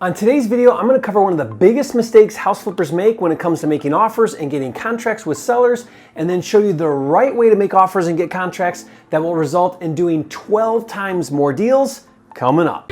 On today's video, I'm going to cover one of the biggest mistakes house flippers make when it comes to making offers and getting contracts with sellers, and then show you the right way to make offers and get contracts that will result in doing 12 times more deals coming up.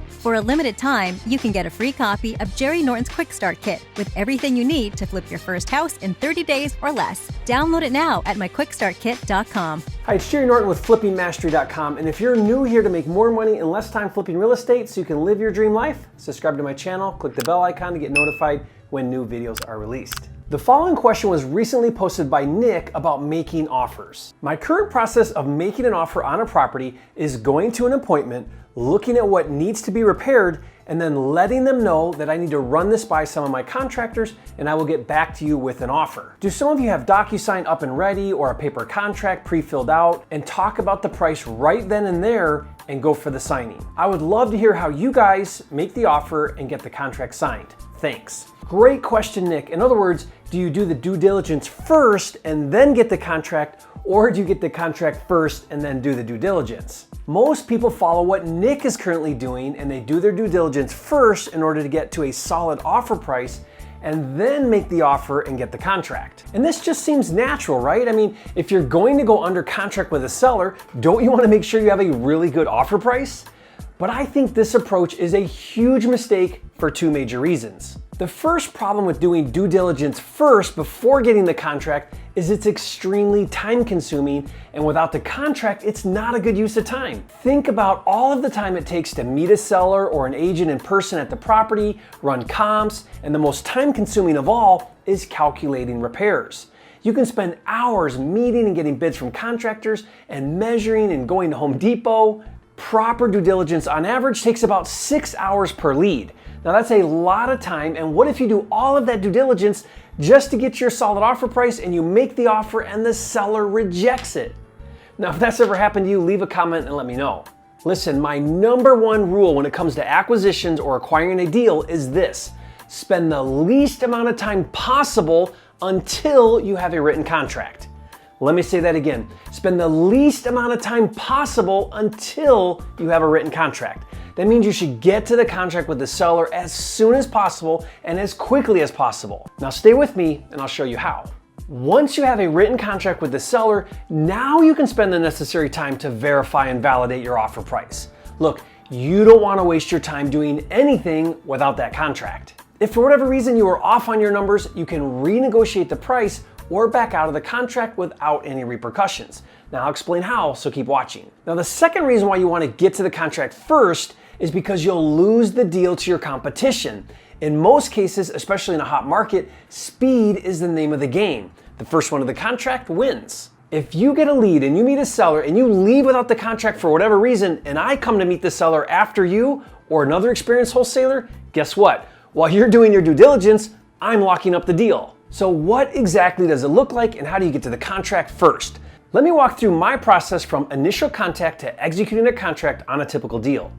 For a limited time, you can get a free copy of Jerry Norton's Quick Start Kit with everything you need to flip your first house in 30 days or less. Download it now at myquickstartkit.com. Hi, it's Jerry Norton with FlippingMastery.com, and if you're new here to make more money in less time flipping real estate so you can live your dream life, subscribe to my channel, click the bell icon to get notified when new videos are released. The following question was recently posted by Nick about making offers. My current process of making an offer on a property is going to an appointment, looking at what needs to be repaired, and then letting them know that I need to run this by some of my contractors and I will get back to you with an offer. Do some of you have DocuSign up and ready or a paper contract pre-filled out and talk about the price right then and there and go for the signing? I would love to hear how you guys make the offer and get the contract signed. Thanks. Great question, Nick. In other words, do you do the due diligence first and then get the contract, or do you get the contract first and then do the due diligence? Most people follow what Nick is currently doing and they do their due diligence first in order to get to a solid offer price and then make the offer and get the contract. And this just seems natural, right? I mean, if you're going to go under contract with a seller, don't you want to make sure you have a really good offer price? But I think this approach is a huge mistake for two major reasons. The first problem with doing due diligence first before getting the contract is it's extremely time consuming, and without the contract, it's not a good use of time. Think about all of the time it takes to meet a seller or an agent in person at the property, run comps, and the most time consuming of all is calculating repairs. You can spend hours meeting and getting bids from contractors and measuring and going to Home Depot. Proper due diligence on average takes about 6 hours per lead. Now that's a lot of time, and what if you do all of that due diligence just to get your solid offer price and you make the offer and the seller rejects it? Now if that's ever happened to you, leave a comment and let me know. Listen, my number one rule when it comes to acquisitions or acquiring a deal is this: spend the least amount of time possible until you have a written contract. Let me say that again. Spend the least amount of time possible until you have a written contract. That means you should get to the contract with the seller as soon as possible and as quickly as possible. Now stay with me and I'll show you how. Once you have a written contract with the seller, now you can spend the necessary time to verify and validate your offer price. Look, you don't want to waste your time doing anything without that contract. If for whatever reason you are off on your numbers, you can renegotiate the price or back out of the contract without any repercussions. Now I'll explain how, so keep watching. Now the second reason why you want to get to the contract first is because you'll lose the deal to your competition. In most cases, especially in a hot market, speed is the name of the game. The first one to the contract wins. If you get a lead and you meet a seller and you leave without the contract for whatever reason, and I come to meet the seller after you or another experienced wholesaler, guess what? While you're doing your due diligence, I'm locking up the deal. So what exactly does it look like and how do you get to the contract first? Let me walk through my process from initial contact to executing a contract on a typical deal.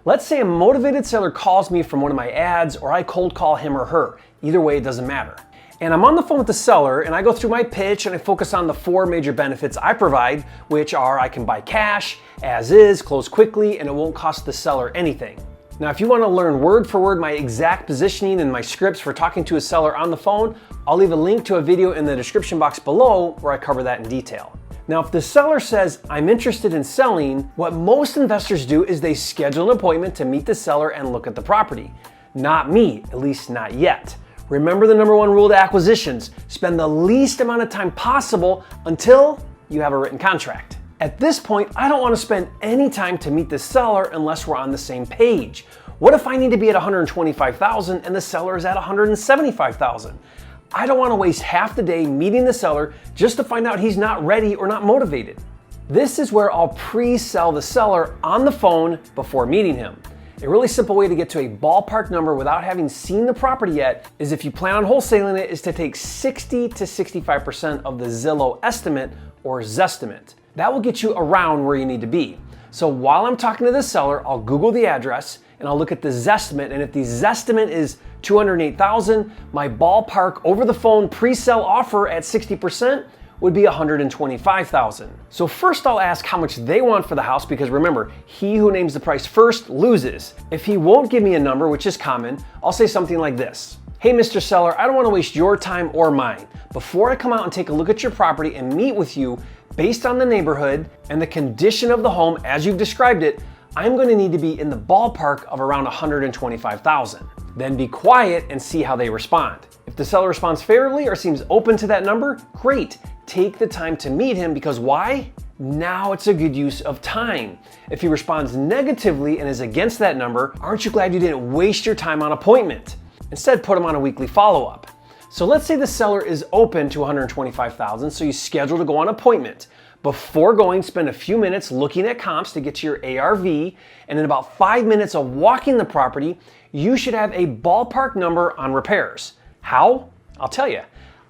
Let's say a motivated seller calls me from one of my ads, or I cold call him or her. Either way, it doesn't matter. And I'm on the phone with the seller and I go through my pitch and I focus on the 4 major benefits I provide, which are I can buy cash, as is, close quickly, and it won't cost the seller anything. Now, if you want to learn word for word my exact positioning and my scripts for talking to a seller on the phone, I'll leave a link to a video in the description box below where I cover that in detail. Now, if the seller says, I'm interested in selling, what most investors do is they schedule an appointment to meet the seller and look at the property. Not me, at least not yet. Remember the number one rule to acquisitions: spend the least amount of time possible until you have a written contract. At this point, I don't want to spend any time to meet the seller unless we're on the same page. What if I need to be at $125,000 and the seller is at $175,000? I don't want to waste half the day meeting the seller just to find out he's not ready or not motivated. This is where I'll pre-sell the seller on the phone before meeting him. A really simple way to get to a ballpark number without having seen the property yet is, if you plan on wholesaling it, is to take 60 to 65% of the Zillow estimate or Zestimate. That will get you around where you need to be. So while I'm talking to the seller, I'll Google the address and I'll look at the Zestimate, and if the Zestimate is $208,000, my ballpark over the phone pre-sell offer at 60% would be $125,000. So first I'll ask how much they want for the house, because remember, he who names the price first loses. If he won't give me a number, which is common, I'll say something like this. Hey, Mr. Seller, I don't want to waste your time or mine. Before I come out and take a look at your property and meet with you, based on the neighborhood and the condition of the home as you've described it, I'm going to need to be in the ballpark of around $125,000. Then be quiet and see how they respond. If the seller responds favorably or seems open to that number, great. Take the time to meet him, because why? Now it's a good use of time. If he responds negatively and is against that number, aren't you glad you didn't waste your time on appointment? Instead, put him on a weekly follow-up. So let's say the seller is open to $125,000, so you schedule to go on appointment. Before going, spend a few minutes looking at comps to get to your ARV, and in about 5 minutes of walking the property, you should have a ballpark number on repairs. How? I'll tell you.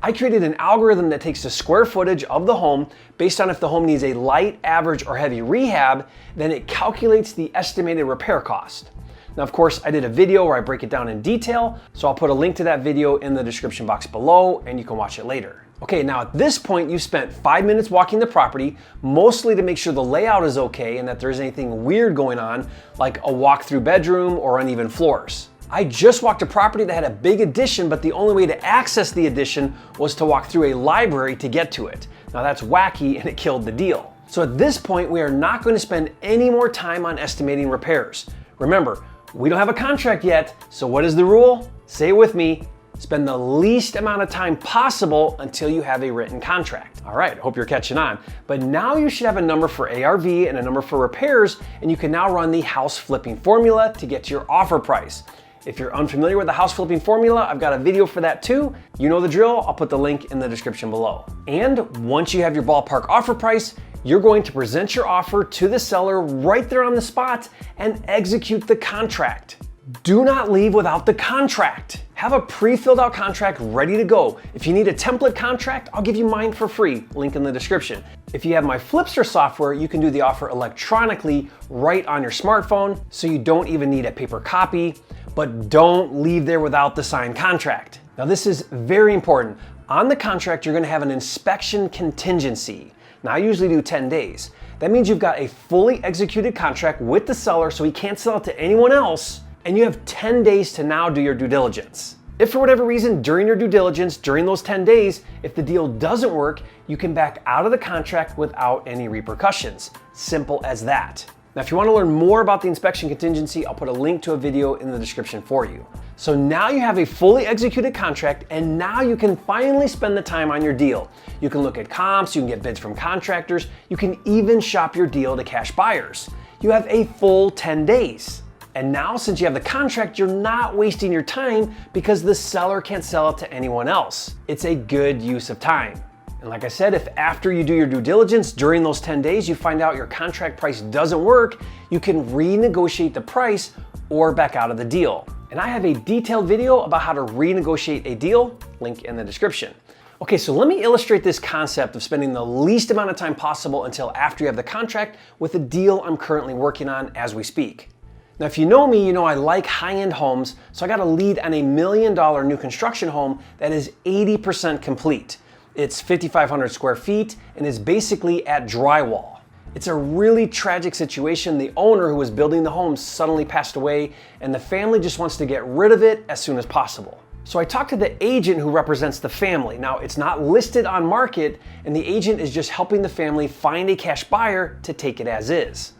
I created an algorithm that takes the square footage of the home based on if the home needs a light, average, or heavy rehab, then it calculates the estimated repair cost. Now, of course, I did a video where I break it down in detail, so I'll put a link to that video in the description box below and you can watch it later. Okay, now at this point, you spent 5 minutes walking the property, mostly to make sure the layout is okay and that there isn't anything weird going on, like a walk-through bedroom or uneven floors. I just walked a property that had a big addition, but the only way to access the addition was to walk through a library to get to it. Now that's wacky and it killed the deal. So at this point, we are not going to spend any more time on estimating repairs. Remember, we don't have a contract yet, so what is the rule? Say it with me. Spend the least amount of time possible until you have a written contract. All right, hope you're catching on. But now you should have a number for ARV and a number for repairs, and you can now run the house flipping formula to get to your offer price. If you're unfamiliar with the house flipping formula, I've got a video for that too. You know the drill, I'll put the link in the description below. And once you have your ballpark offer price, you're going to present your offer to the seller right there on the spot and execute the contract. Do not leave without the contract. Have a pre-filled out contract ready to go. If you need a template contract, I'll give you mine for free, link in the description. If you have my Flipster software, you can do the offer electronically right on your smartphone, so you don't even need a paper copy, but don't leave there without the signed contract. Now this is very important. On the contract, you're gonna have an inspection contingency. Now I usually do 10 days. That means you've got a fully executed contract with the seller so he can't sell it to anyone else, and you have 10 days to now do your due diligence. If for whatever reason during your due diligence, during those 10 days, if the deal doesn't work, you can back out of the contract without any repercussions. Simple as that. Now, if you want to learn more about the inspection contingency, I'll put a link to a video in the description for you. So now you have a fully executed contract, and now you can finally spend the time on your deal. You can look at comps, you can get bids from contractors, you can even shop your deal to cash buyers. You have a full 10 days. And now, since you have the contract, you're not wasting your time because the seller can't sell it to anyone else. It's a good use of time. And like I said, if after you do your due diligence during those 10 days, you find out your contract price doesn't work, you can renegotiate the price or back out of the deal. And I have a detailed video about how to renegotiate a deal, link in the description. Okay, so let me illustrate this concept of spending the least amount of time possible until after you have the contract with a deal I'm currently working on as we speak. Now, if you know me, you know I like high-end homes, so I got a lead on $1 million new construction home that is 80% complete. It's 5,500 square feet and is basically at drywall. It's a really tragic situation. The owner who was building the home suddenly passed away, and the family just wants to get rid of it as soon as possible. So I talked to the agent who represents the family. Now, it's not listed on market, and the agent is just helping the family find a cash buyer to take it as is.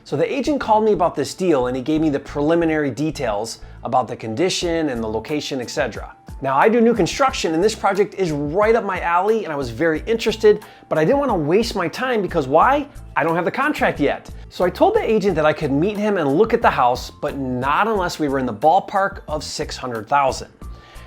So the agent called me about this deal, and he gave me the preliminary details about the condition and the location, etc. Now, I do new construction, and this project is right up my alley, and I was very interested, but I didn't want to waste my time because why? I don't have the contract yet. So I told the agent that I could meet him and look at the house, but not unless we were in the ballpark of $600,000.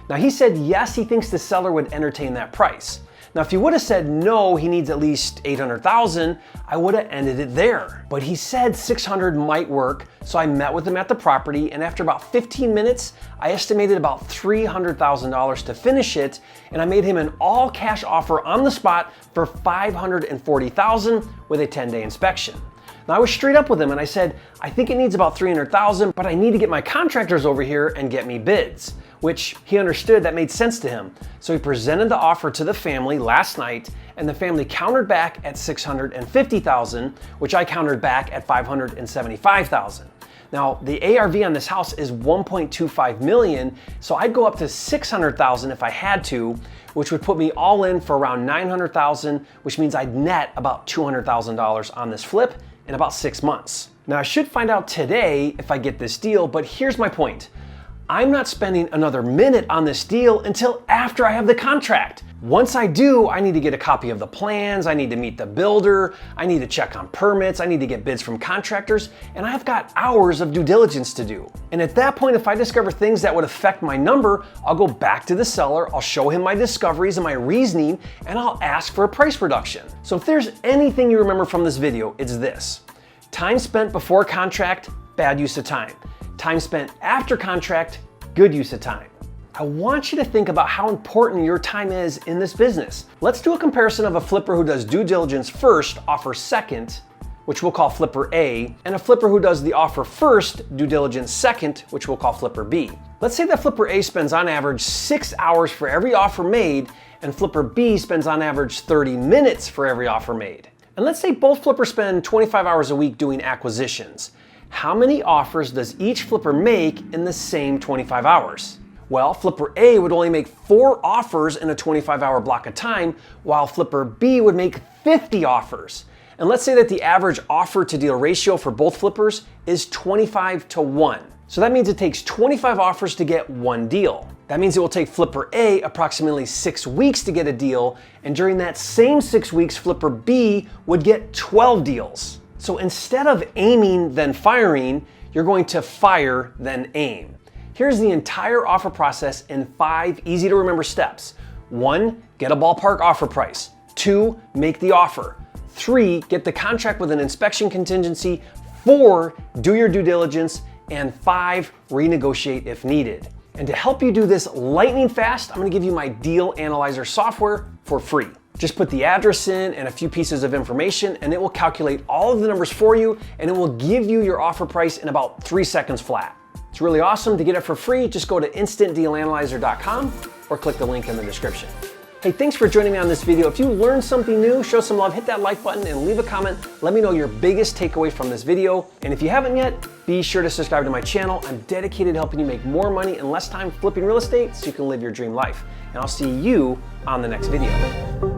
Now, he said yes, he thinks the seller would entertain that price. Now, if he would have said no, he needs at least $800,000, I would have ended it there. But he said 600 might work, so I met with him at the property, and after about 15 minutes, I estimated about $300,000 to finish it, and I made him an all-cash offer on the spot for $540,000 with a 10-day inspection. Now I was straight up with him and I said, I think it needs about $300,000, but I need to get my contractors over here and get me bids, which he understood that made sense to him. So he presented the offer to the family last night, and the family countered back at $650,000, which I countered back at $575,000. Now, the ARV on this house is $1.25 million, so I'd go up to $600,000 if I had to, which would put me all in for around $900,000, which means I'd net about $200,000 on this flip in about 6 months. Now, I should find out today if I get this deal, but here's my point. I'm not spending another minute on this deal until after I have the contract. Once I do, I need to get a copy of the plans, I need to meet the builder, I need to check on permits, I need to get bids from contractors, and I've got hours of due diligence to do. And at that point, if I discover things that would affect my number, I'll go back to the seller, I'll show him my discoveries and my reasoning, and I'll ask for a price reduction. So if there's anything you remember from this video, it's this. Time spent before contract, bad use of time. Time spent after contract, good use of time. I want you to think about how important your time is in this business. Let's do a comparison of a flipper who does due diligence first, offer second, which we'll call flipper A, and a flipper who does the offer first, due diligence second, which we'll call flipper B. Let's say that flipper A spends on average 6 hours for every offer made, and flipper B spends on average 30 minutes for every offer made. And let's say both flippers spend 25 hours a week doing acquisitions. How many offers does each flipper make in the same 25 hours? Well, flipper A would only make 4 offers in a 25-hour block of time, while flipper B would make 50 offers. And let's say that the average offer to deal ratio for both flippers is 25-1. So that means it takes 25 offers to get 1 deal. That means it will take flipper A approximately 6 weeks to get a deal, and during that same 6 weeks, flipper B would get 12 deals. So instead of aiming then firing, you're going to fire then aim. Here's the entire offer process in 5 easy to remember steps. 1, get a ballpark offer price. 2, make the offer. 3, get the contract with an inspection contingency. 4, do your due diligence. And 5, renegotiate if needed. And to help you do this lightning fast, I'm gonna give you my deal analyzer software for free. Just put the address in and a few pieces of information, and it will calculate all of the numbers for you, and it will give you your offer price in about 3 seconds flat. It's really awesome. To get it for free, just go to instantdealanalyzer.com or click the link in the description. Hey, thanks for joining me on this video. If you learned something new, show some love, hit that like button and leave a comment. Let me know your biggest takeaway from this video. And if you haven't yet, be sure to subscribe to my channel. I'm dedicated to helping you make more money in less time flipping real estate so you can live your dream life. And I'll see you on the next video.